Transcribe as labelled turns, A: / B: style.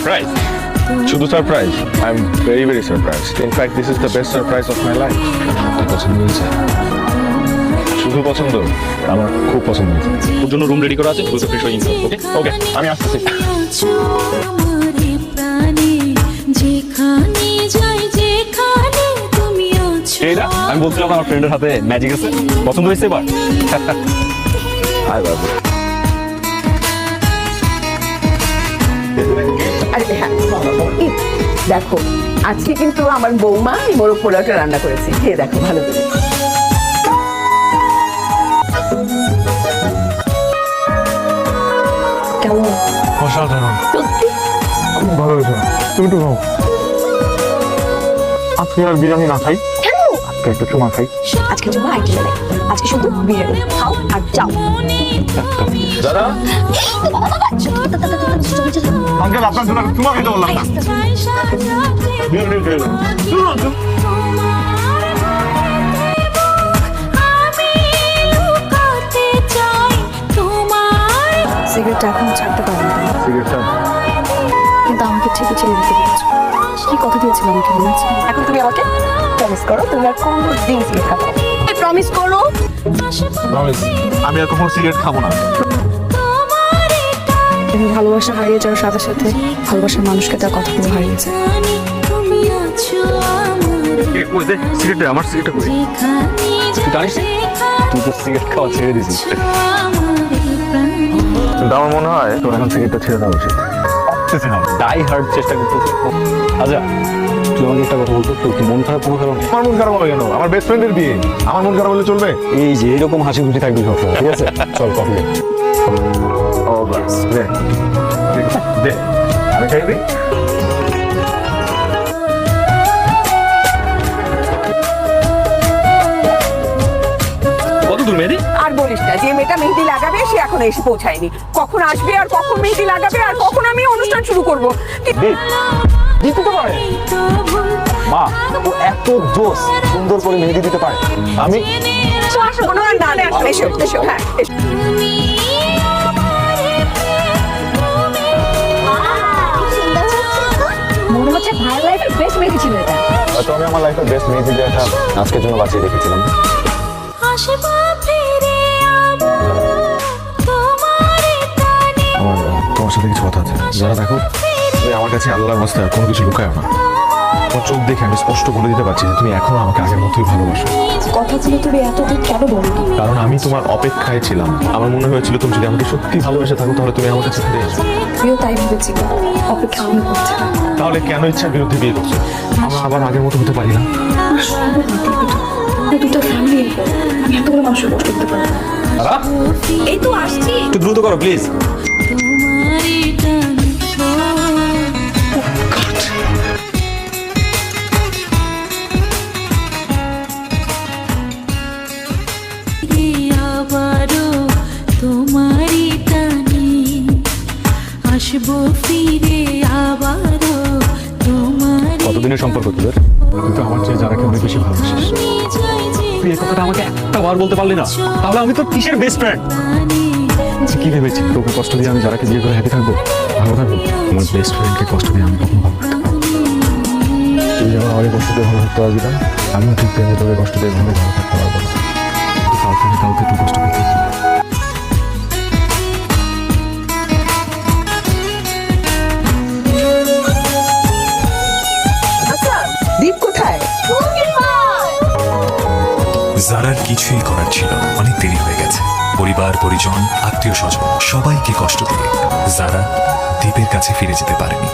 A: Surprise.
B: শুধু surprise, I am very very surprised. In fact this is the best surprise of my life. পছন্দ হয়েছে? শুধু পছন্দ, আমার খুব পছন্দ হয়েছে।
A: ওর জন্য রুম রেডি করা আছে, তুই ফ্রেশ হয়ে ইন কর। ওকে ওকে, আমি আসতেছি। এইটা আমি বলছিলাম আমার ফ্রেন্ডের হাতে ম্যাজিক আছে, পছন্দ হয়েছে এবার?
B: হাই বাবু।
C: দেখো আজকে কিন্তু আমার বৌমা মোরগ পোলাওটা রান্না করেছে, খেয়ে দেখো ভালো করে। কেমন?
B: অসাধারণ,
C: সত্যি
B: খুব ভালো হয়েছে। তুমি একটু খাও। আজকে আর বিরিয়ানি না খাই,
C: কেন?
B: আজকে একটু চুমা খাই।
C: আজকে জন্য আইটেম নেই, আজকে শুধু বিরিয়ানি খাও আর যাও।
B: দাদা আঙ্কেল, আপনার জন্য চুমা খেতে বললাম না। বিরিয়ানি খেয়ে নাও।
D: সিগারেটটা এখন ছাড়তে পারবেন না,
B: সিগারেটটা
D: কিন্তু আমাকে ঠিকই ছেড়ে দিতে বলেছো। কি কথা দিয়েছিল আমাকে মনে আছে?
C: এখন তুমি আমাকে প্রমিস করো তুমি আর কোনোদিন সিগারেট খাবো। প্রমিস করো।
B: প্রমিস, আমি আর কখনো সিগারেট খাবো না।
D: তুমি ভালোবাসা হারিয়ে যাওয়ার সাথে সাথে ভালোবাসার মানুষকে তার কথাগুলো হারিয়েছে।
B: সিগারেট আমার সিগারেটটা কই?
A: তুই জানিস তুই তো সিগারেট খাওয়া ছেড়ে দিছিস।
B: কিন্তু আমার মনে হয় তোর এখন সিগারেটটা ছেড়ে দেওয়া উচিত।
A: ডাই হার্ড চেষ্টা করতেছিস। আচ্ছা তুই আমাকে একটা কথা বলতো, তোর কি মন খারাপ কোনো কারণ?
B: আমার মন খারাপ হবে কেন? আমার বেস্ট ফ্রেন্ডের বিয়ে, আমার মন খারাপ হলে চলবে?
A: এই যে এরকম হাসি খুশি থাকবি সবসময়, ঠিক আছে? চল কফি।
B: ও বাস, দে দে, আমি খাই দিই।
A: কত দূর মেহেদি?
C: আর বলিস না, যে মেয়েটা মেহেদি লাগাবে সে এখনো এসে পৌঁছায়নি। কখন আসবে আর কখন মেহেদি লাগাবে আর কখন আমি অনুষ্ঠান শুরু করবো?
A: দিতে তো পারে মা, ও এত জোস, সুন্দর করে মেহেদি দিতে পারে। আমি
C: কোনো না না, এসো এসো, হ্যাঁ এসো।
D: মনে হচ্ছে ভাইয়ের লাইফের বেস্ট মেয়েটি ছিল এটা।
B: হয়তো আমি আমার লাইফের বেস্ট মেয়েদের একটা আজকের জন্য বাঁচিয়ে রেখেছিলাম। আমার তোমার সাথে কিছু কথা আছে। যারা দেখো, তুমি আমার কাছে আল্লাহর রাস্তায় আর কোনো কিছু লুকায় না। তোমার চোখ দেখে আমি স্পষ্ট বলে দিতে পারছি যে তুমি এখনো আমাকে আগের মতোই ভালোবাসো।
D: কথাগুলো তুমি এতদিন কেন বলনি?
B: কারণ আমি তোমার অপেক্ষায় ছিলাম। আমার মনে হয়েছিল তুমি যদি আমাকে সত্যি ভালোবেসে থাকো তাহলে তুমি আমার কাছে ফিরে এসো।
D: তুমিও তাই ভেবেছিল, অপেক্ষা আমি করছি।
B: তাহলে কেন ইচ্ছার বিরুদ্ধে বিয়ে করছো? আমরা আবার আগের মতো হতে পারি না?
D: দুটো ফ্যামিলি, আমি এতগুলো মানুষের কষ্ট করতে পারি না।
C: এই তো আসছি।
A: একটু দ্রুত করো প্লিজ। কতদিনের সম্পর্ক তোদের?
B: কিন্তু আমার চেয়ে যারা কেউ বেশি ভালোবাসিস।
A: তুই এই কথাটা আমাকে একটা বার বলতে পারলি না? তাহলে আমি তো কিসের বেস্ট ফ্রেন্ড?
B: কি ভেবেছি তোকে কষ্ট দিয়ে আমি যারাকে বিয়ে করে হ্যাপি থাকবো, ভালো থাকবো? আমার বেস্ট ফ্রেন্ডকে কষ্ট দিয়ে আমি কখনো ভালো থাকবো? তুই যেমন আমাকে কষ্ট দিয়ে ভালো থাকতে পারবি না, আমিও ঠিক তেমনি তোকে কষ্ট দিয়ে ভালো থাকতে পারবো না। কিন্তু কাউকে না কাউকে তুই কষ্ট পেতে।
C: আচ্ছা দীপ কোথায়?
E: জারার কিছুই করার ছিল, অনেক দেরি হয়ে গেছে। পরিবার পরিজন আত্মীয় স্বজন সবাইকে কষ্ট দিয়ে জারা দ্বীপের কাছে ফিরে যেতে পারেনি।